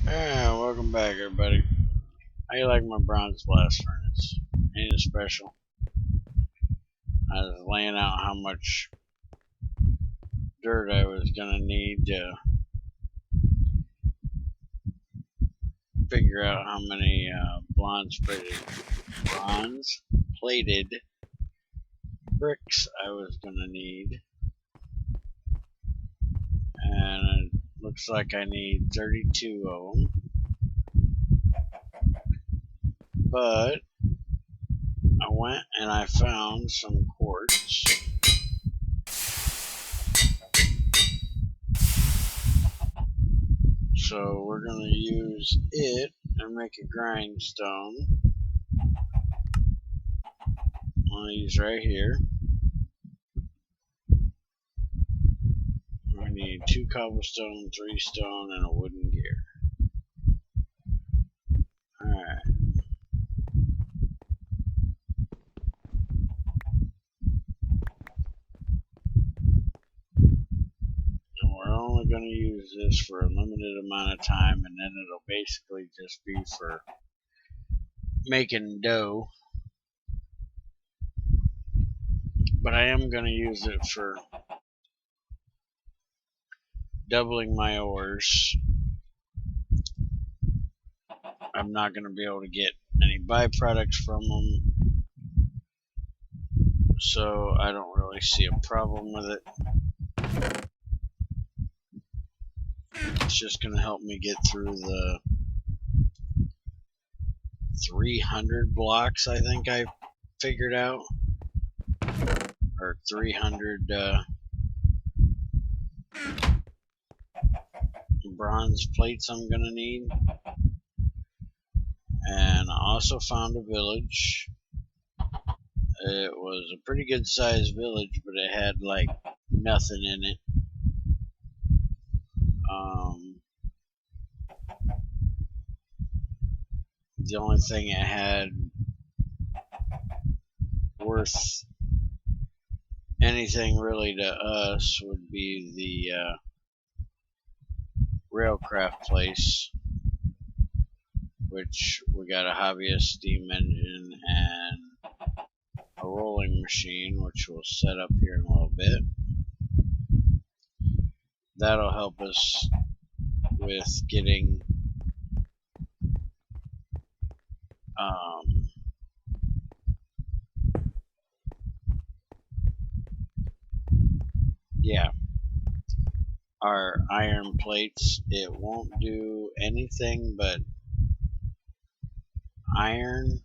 Yeah, welcome back, everybody. How you like my bronze blast furnace? Ain't it special? I was laying out how much dirt I was gonna need to figure out how many bronze plated bricks I was gonna need, and it looks like I need 32 of them. But I went and I found some quartz. So we're going to use it and make a grindstone. One of these right here. We need 2 cobblestone, 3 stone, and a wooden gear. Alright. And we're only going to use this for a limited amount of time, and then it'll basically just be for making dough. But I am going to use it for doubling my ores. I'm not going to be able to get any byproducts from them, so I don't really see a problem with it. It's just going to help me get through the 300 blocks I think I figured out, or 300 bronze plates I'm going to need. And I also found a village. It was a pretty good sized village, but it had like nothing in it. The only thing it had worth anything really to us would be the railcraft place, which we got a hobbyist steam engine and a rolling machine, which we'll set up here in a little bit. That'll help us with getting our iron plates. It won't do anything but iron,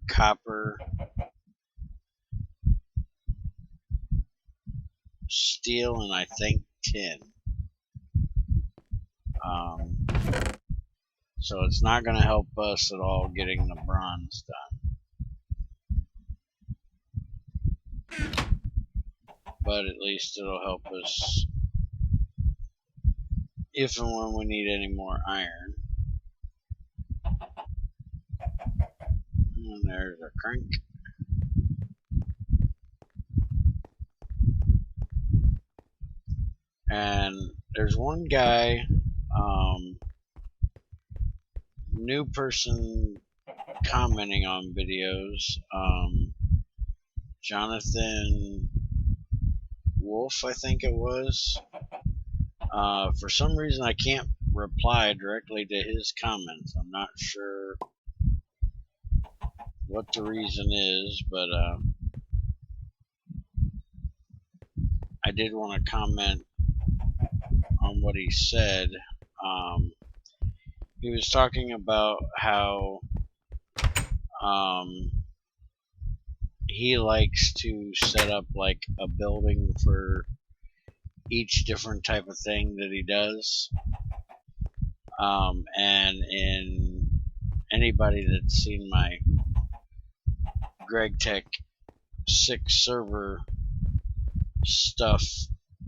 copper, steel, and I think tin. So it's not going to help us at all getting the bronze done. But at least it'll help us if and when we need any more iron. And there's our crank. And there's one guy, new person commenting on videos, Jonathan Wolf, I think it was. For some reason, I can't reply directly to his comments. I'm not sure what the reason is, but I did want to comment on what he said. He was talking about how he likes to set up like a building for each different type of thing that he does. And in anybody that's seen my Gregtech 6 server stuff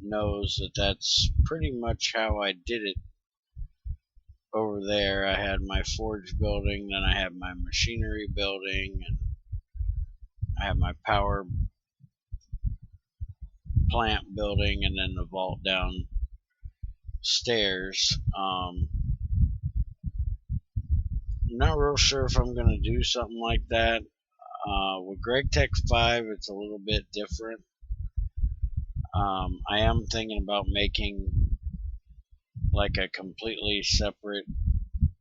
knows that that's pretty much how I did it over there. I had my forge building, then I had my machinery building, and I had my power plant building, and then the vault stairs. I'm not real sure if I'm going to do something like that. With Gregtech 5, it's a little bit different. I am thinking about making like a completely separate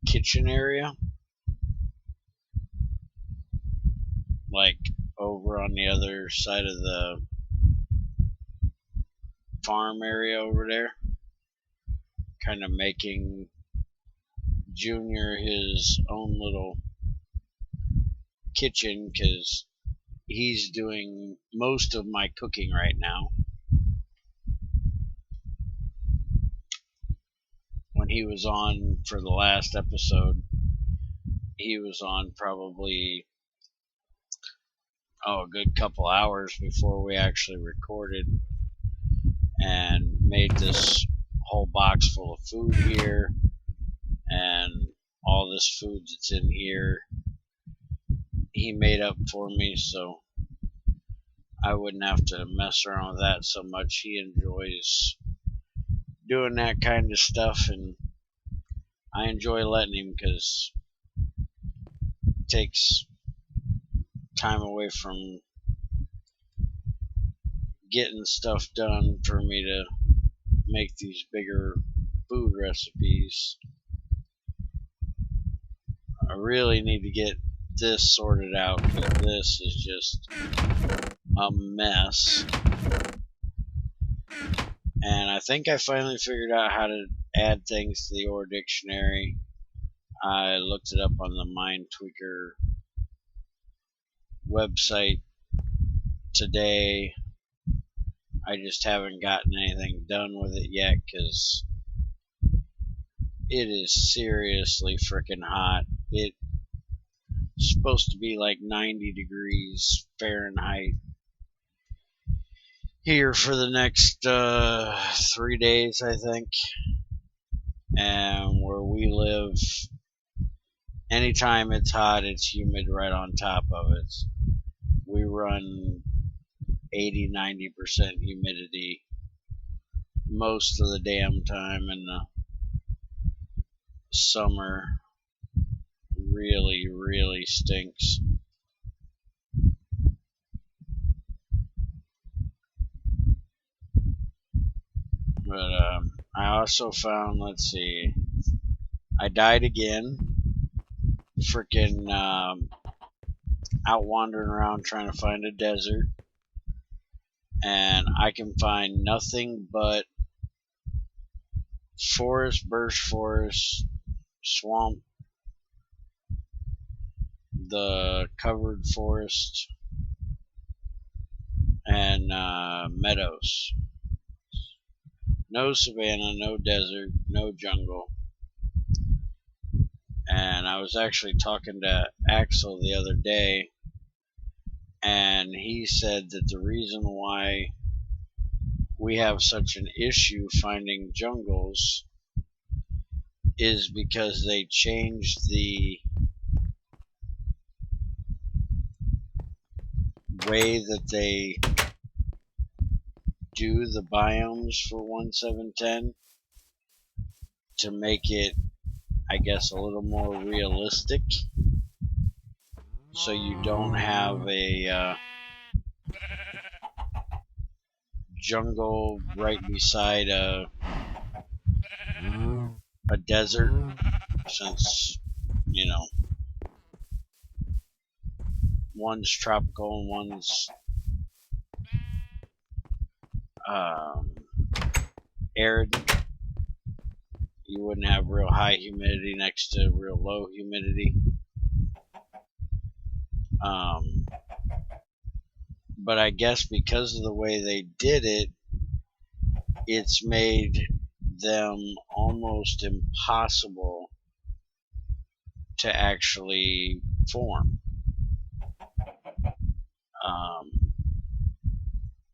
kitchen area, like over on the other side of the farm area over there, kind of making Junior his own little kitchen, because he's doing most of my cooking right now. When he was on for the last episode, he was on probably a good couple hours before we actually recorded, and made this whole box full of food here, and all this food that's in here he made up for me, so I wouldn't have to mess around with that so much. He enjoys doing that kind of stuff, and I enjoy letting him, because it takes time away from getting stuff done for me to make these bigger food recipes. I really need to get this sorted out, because this is just a mess. And I think I finally figured out how to add things to the Ore Dictionary. I looked it up on the Mind Tweaker website today. I just haven't gotten anything done with it yet, because it is seriously freaking hot. It's supposed to be like 90 degrees Fahrenheit here for the next 3 days, I think. And where we live, anytime it's hot, it's humid right on top of it. We run 80-90% humidity most of the damn time in the summer. Really, really stinks. But I also found, let's see, I died again. Freaking out wandering around trying to find a desert, and I can find nothing but forest, birch forest, swamp, the covered forest, and meadows. No savanna, no desert, no jungle. And I was actually talking to Axel the other day, and he said that the reason why we have such an issue finding jungles is because they changed the way that they do the biomes for 1.7.10 to make it, I guess, a little more realistic, so you don't have a jungle right beside a desert, since, you know, one's tropical and one's arid. You wouldn't have real high humidity next to real low humidity. But I guess because of the way they did it, it's made them almost impossible to actually form.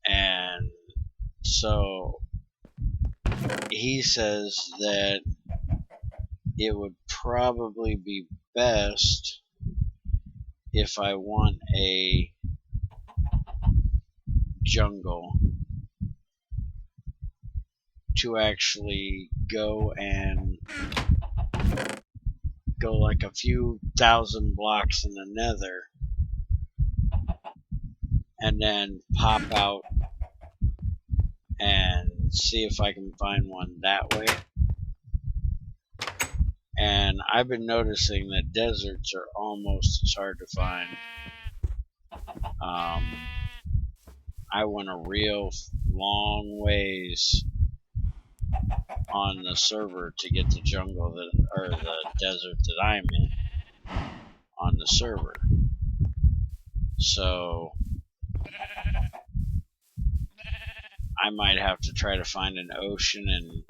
And so he says that it would probably be best if I want a jungle to actually go like a few thousand blocks in the nether and then pop out and see if I can find one that way. And I've been noticing that deserts are almost as hard to find. I went a real long ways on the server to get the jungle or the desert that I'm in on the server. So I might have to try to find an ocean and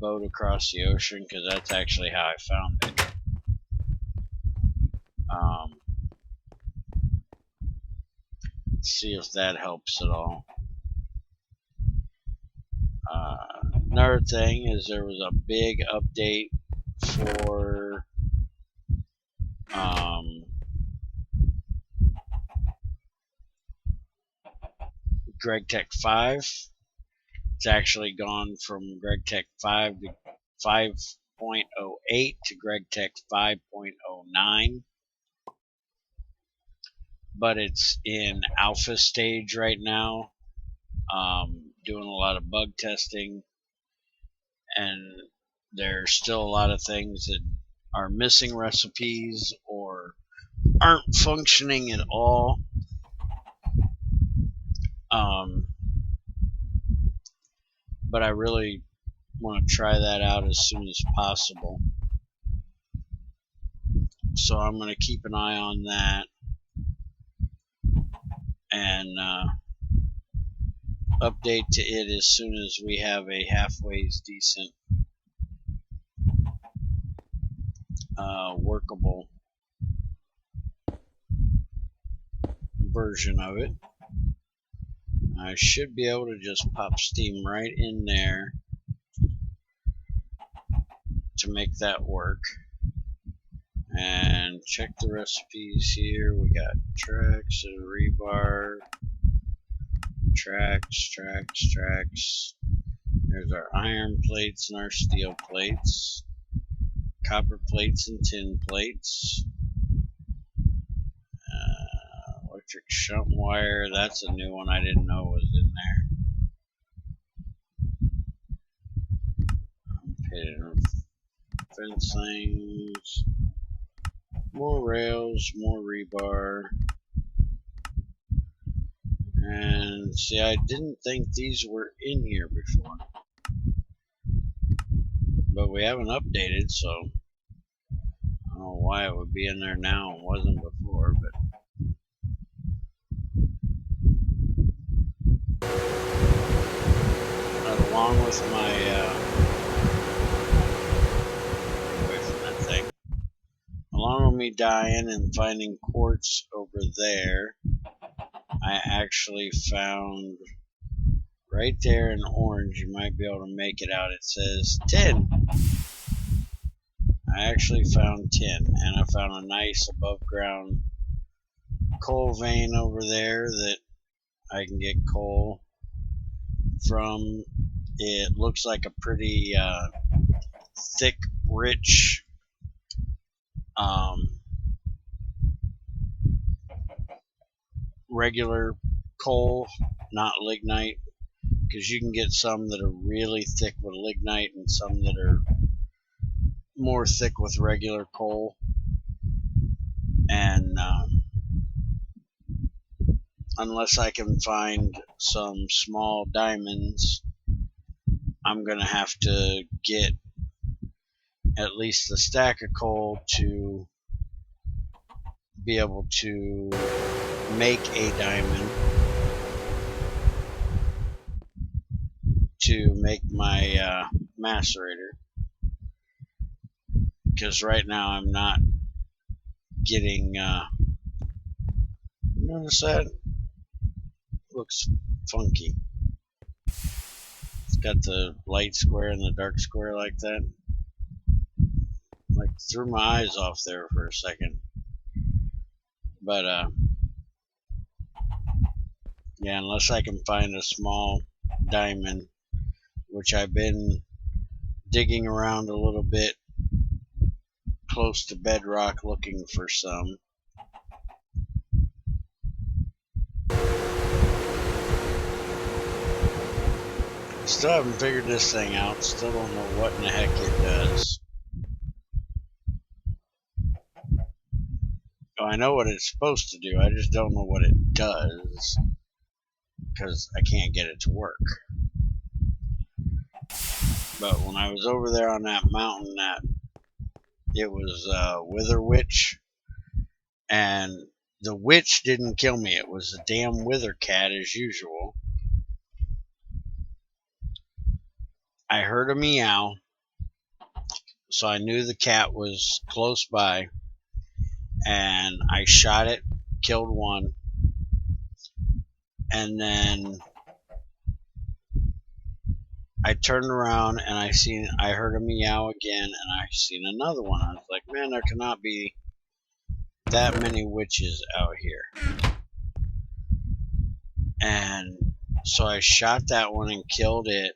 boat across the ocean, because that's actually how I found it. See if that helps at all. Another thing is there was a big update for Gregtech 5. It's actually gone from Gregtech 5 to 5.08 to Gregtech 5.09. But it's in alpha stage right now, doing a lot of bug testing, and there's still a lot of things that are missing recipes or aren't functioning at all. But I really want to try that out as soon as possible. So I'm going to keep an eye on that and update to it as soon as we have a halfway decent workable version of it. I should be able to just pop Steam right in there to make that work. And check the recipes here. We got tracks and rebar. Tracks. There's our iron plates and our steel plates. Copper plates and tin plates. Electric shunt wire. That's a new one I didn't know was in there. Fencings. More rails, more rebar. And see, I didn't think these were in here before. But we haven't updated, so I don't know why it would be in there now and wasn't before, but along with my along with me dying and finding quartz over there, I actually found right there in orange, you might be able to make it out, it says tin. I actually found tin, and I found a nice above ground coal vein over there that I can get coal from. It looks like a pretty thick, rich regular coal, not lignite, because you can get some that are really thick with lignite and some that are more thick with regular coal. And unless I can find some small diamonds, I'm gonna have to get at least a stack of coal to be able to make a diamond to make my macerator, because right now I'm not getting notice that looks funky. It's got the light square and the dark square like that. Like threw my eyes off there for a second. But yeah, unless I can find a small diamond, which I've been digging around a little bit close to bedrock looking for some. Still haven't figured this thing out. Still don't know what in the heck it does. Oh, I know what it's supposed to do. I just don't know what it does because I can't get it to work. But when I was over there on that mountain, it was Wither Witch, and the witch didn't kill me. It was a damn wither cat as usual. I heard a meow, so I knew the cat was close by, and I shot it, killed one, and then I turned around and I heard a meow again, and I seen another one. I was like, man, there cannot be that many witches out here. And so I shot that one and killed it,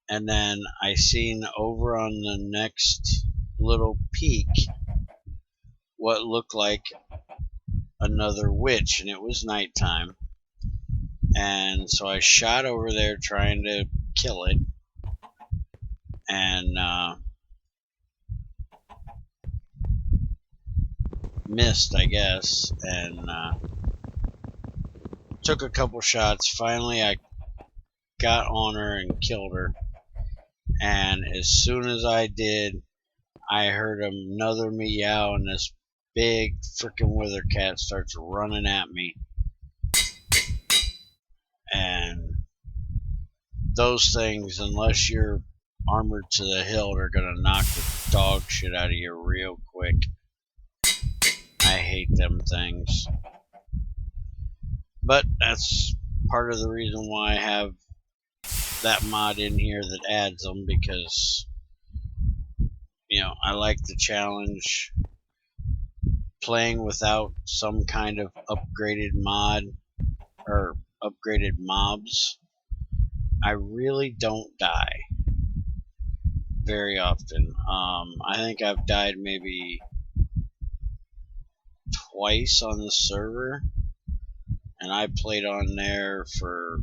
and then I seen over on the next little peak what looked like another witch, and it was nighttime. And so I shot over there trying to kill it, and missed, I guess, and took a couple shots. Finally, I got on her and killed her, and as soon as I did, I heard another meow, and this big freaking wither cat starts running at me. And those things, unless you're armored to the hilt, are gonna knock the dog shit out of you real quick. I hate them things. But that's part of the reason why I have that mod in here that adds them, because, you know, I like the challenge. Playing without some kind of upgraded mod or upgraded mobs, I really don't die very often. I think I've died maybe twice on the server, and I played on there for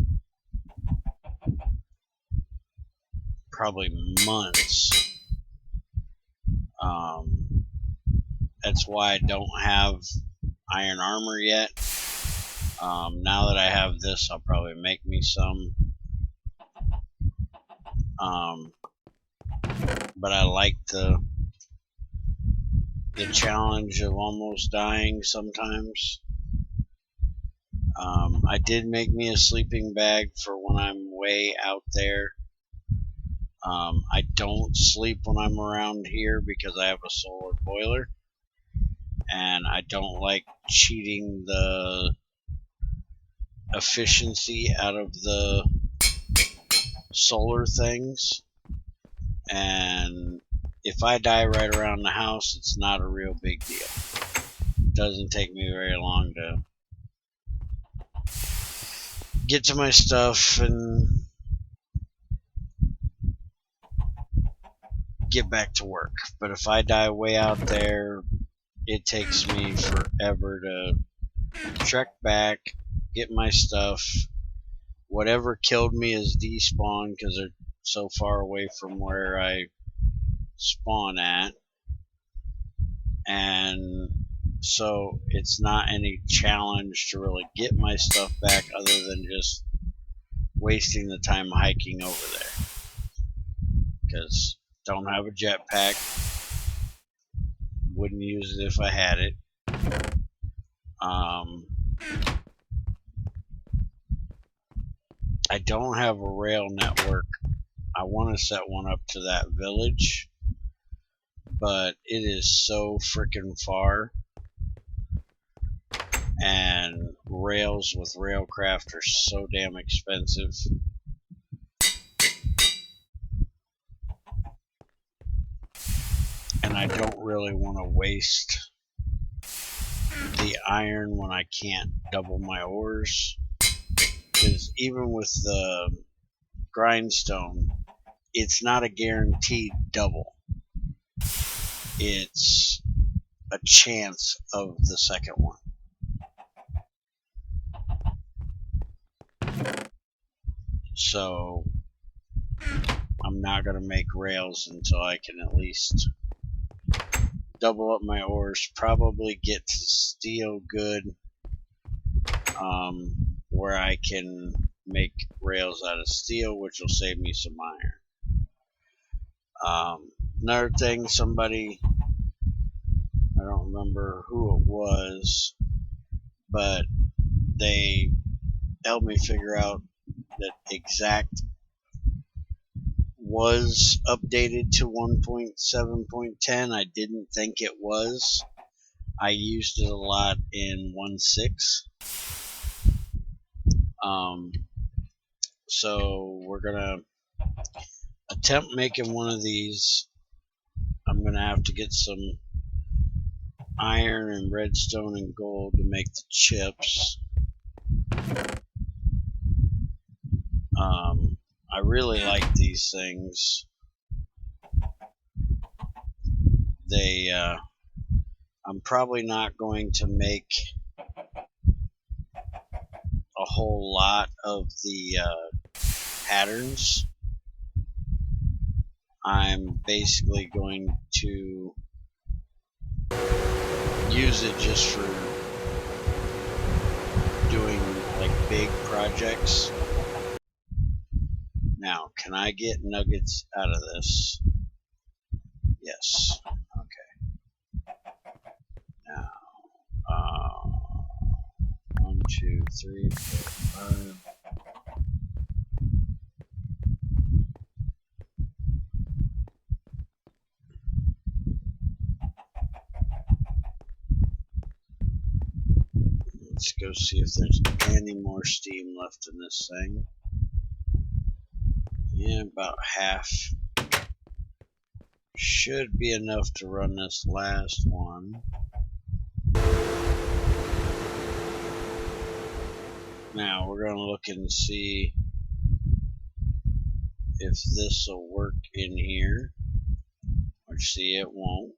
probably months. That's why I don't have iron armor yet. Now that I have this, I'll probably make me some. But I like the challenge of almost dying sometimes. I did make me a sleeping bag for when I'm way out there. I don't sleep when I'm around here because I have a solar boiler, and I don't like cheating the efficiency out of the solar things. And if I die right around the house, it's not a real big deal. It doesn't take me very long to get to my stuff and get back to work. But if I die way out there, it takes me forever to trek back, get my stuff. Whatever killed me is despawned because they're so far away from where I spawn at, and so it's not any challenge to really get my stuff back other than just wasting the time hiking over there, because don't have a jetpack, wouldn't use it if I had it. I don't have a rail network. I want to set one up to that village, but it is so freaking far, and rails with Railcraft are so damn expensive. And I don't really want to waste the iron when I can't double my ores, because even with the Grindstone, it's not a guaranteed double. It's a chance of the second one. So I'm not going to make rails until I can at least double up my ores, probably get to steel good, where I can make rails out of steel, which will save me some iron. Another thing, somebody, I don't remember who it was, but they helped me figure out that Xact was updated to 1.7.10. I didn't think it was. I used it a lot in 1.6. So we're gonna attempt making one of these. I'm gonna have to get some iron and redstone and gold to make the chips. I really like these things. I'm probably not going to make a whole lot of the patterns. I'm basically going to use it just for doing like big projects. Now, can I get nuggets out of this? Yes. Okay. Now, 1, 2, 3, 4, 5. Let's go see if there's any more steam left in this thing. Yeah, about half. Should be enough to run this last one. Now we're going to look and see if this will work in here. Which, see, it won't.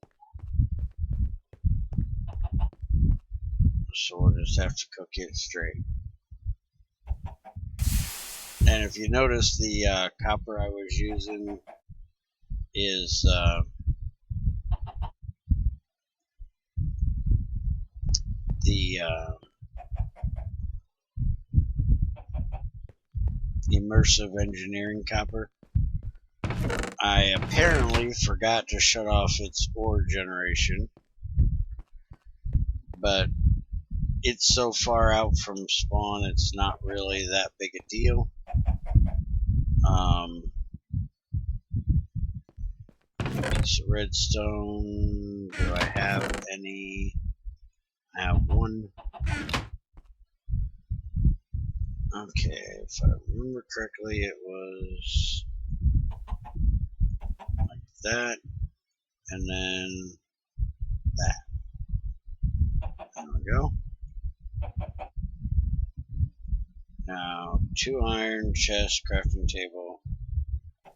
So we'll just have to cook it straight. And if you notice, the copper I was using is the immersive engineering copper. I apparently forgot to shut off its ore generation, but it's so far out from spawn it's not really that big a deal. Piece of redstone. Do I have any? I have one. Okay, if I remember correctly, it was like that, and then that. There we go. Now, 2 iron, chest, crafting table,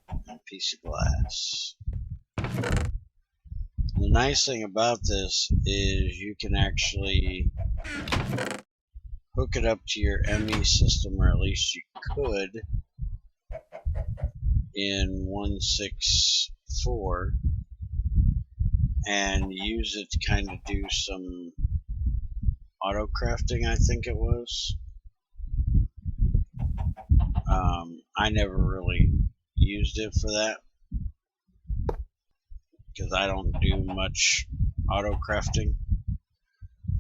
and a piece of glass. The nice thing about this is you can actually hook it up to your ME system, or at least you could in 1.6.4, and use it to kind of do some auto crafting, I think it was. I never really used it for that because I don't do much auto crafting.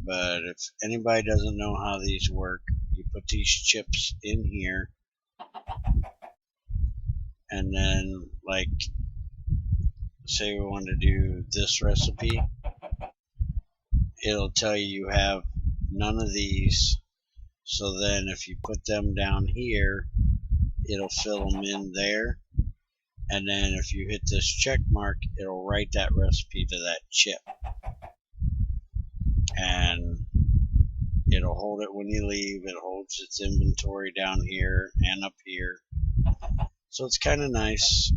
But if anybody doesn't know how these work, you put these chips in here, and then, like, say we want to do this recipe, it'll tell you have none of these. So then if you put them down here, it'll fill them in there. And then if you hit this check mark, it'll write that recipe to that chip. And it'll hold it when you leave. It holds its inventory down here and up here. So it's kind of nice.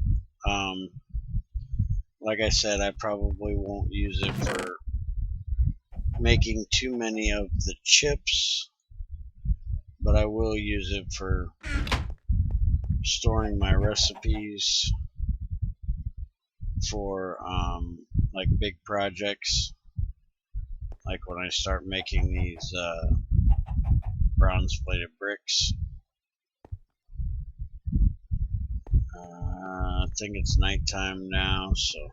Like I said, I probably won't use it for making too many of the chips, but I will use it for storing my recipes for like big projects, like when I start making these bronze plated bricks. I think it's nighttime now, so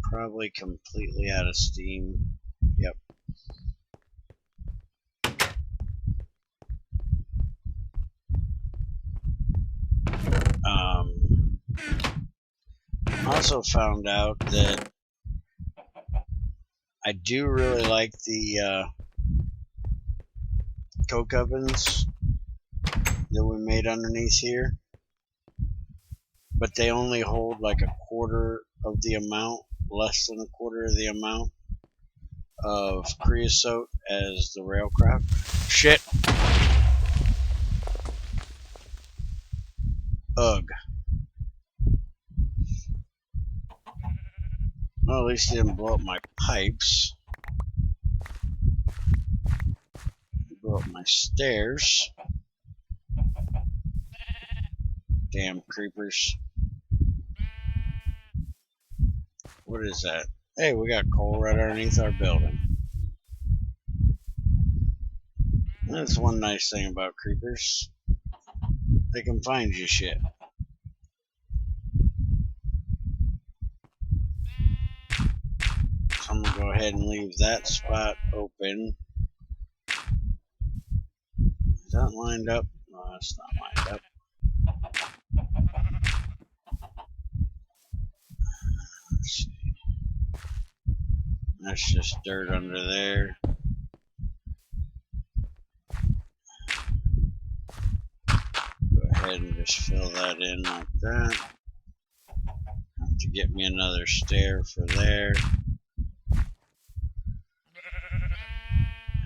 probably completely out of steam. Yep. Also found out that I do really like the coke ovens that we made underneath here, but they only hold like a quarter of the amount, less than a quarter of the amount of creosote as the railcraft. Shit. Ugh. Well, at least it didn't blow up my pipes. Blow up my stairs. Damn creepers. What is that? Hey, we got coal right underneath our building. That's one nice thing about creepers. They can find you shit. So I'm gonna go ahead and leave that spot open. Is that lined up? No, that's not lined up. Let's see. That's just dirt under there. Go ahead and just fill that in like that. Have to get me another stair for there.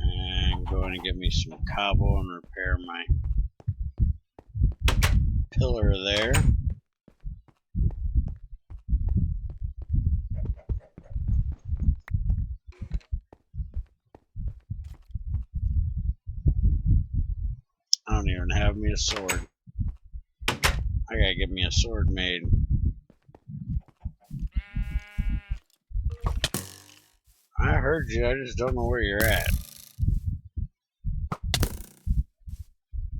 And go in and get me some cobble and repair my pillar there. I don't even have me a sword. I gotta get me a sword made. I heard you, I just don't know where you're at.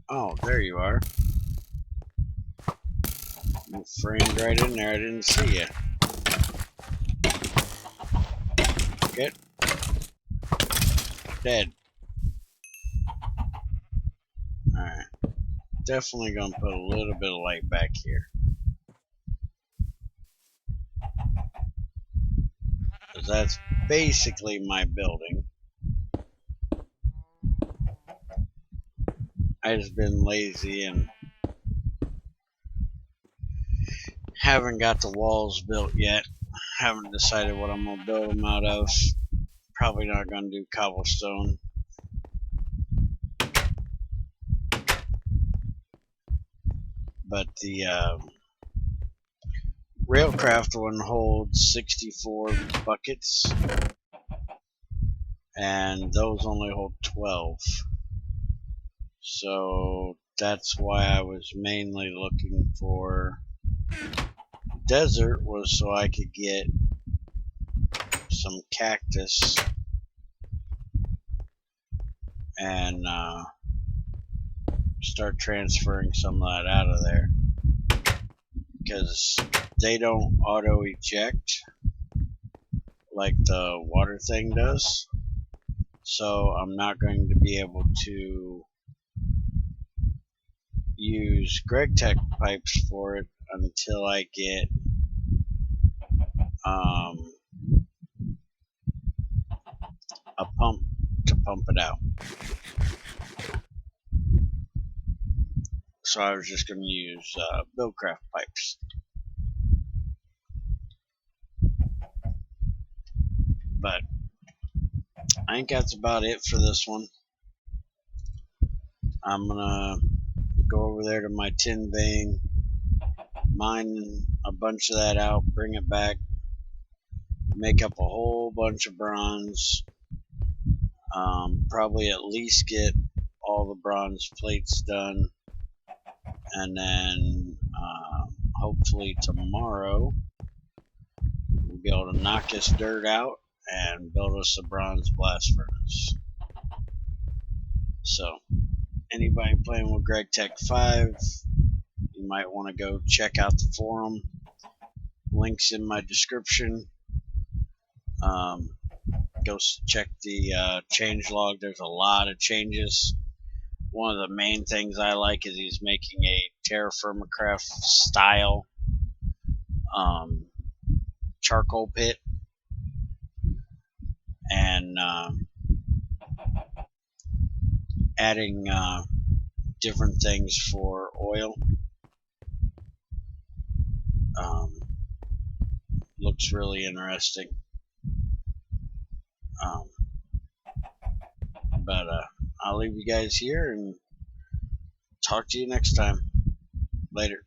Oh, there you are. You framed right in there, I didn't see you. Get dead. Alright. Definitely gonna put a little bit of light back here. Because that's basically my building. I just been lazy and haven't got the walls built yet. Haven't decided what I'm gonna build them out of. Probably not gonna do cobblestone. But the Railcraft one holds 64 buckets, and those only hold 12. So that's why I was mainly looking for desert, was so I could get some cactus and start transferring some of that out of there, because they don't auto eject like the water thing does. So I'm not going to be able to use Gregtech pipes for it until I get a pump to pump it out. So I was just going to use Buildcraft pipes. But I think that's about it for this one. I'm going to go over there to my tin vein, mine a bunch of that out, bring it back, make up a whole bunch of bronze. Probably at least get all the bronze plates done, and then hopefully tomorrow we'll be able to knock this dirt out and build us a bronze blast furnace. So anybody playing with Gregtech 5, you might want to go check out the forum. Links in my description. Go check the change log. There's a lot of changes. One of the main things I like is he's making a Terra Firma Craft style charcoal pit, and adding different things for oil. Looks really interesting. But I'll leave you guys here and talk to you next time. Later.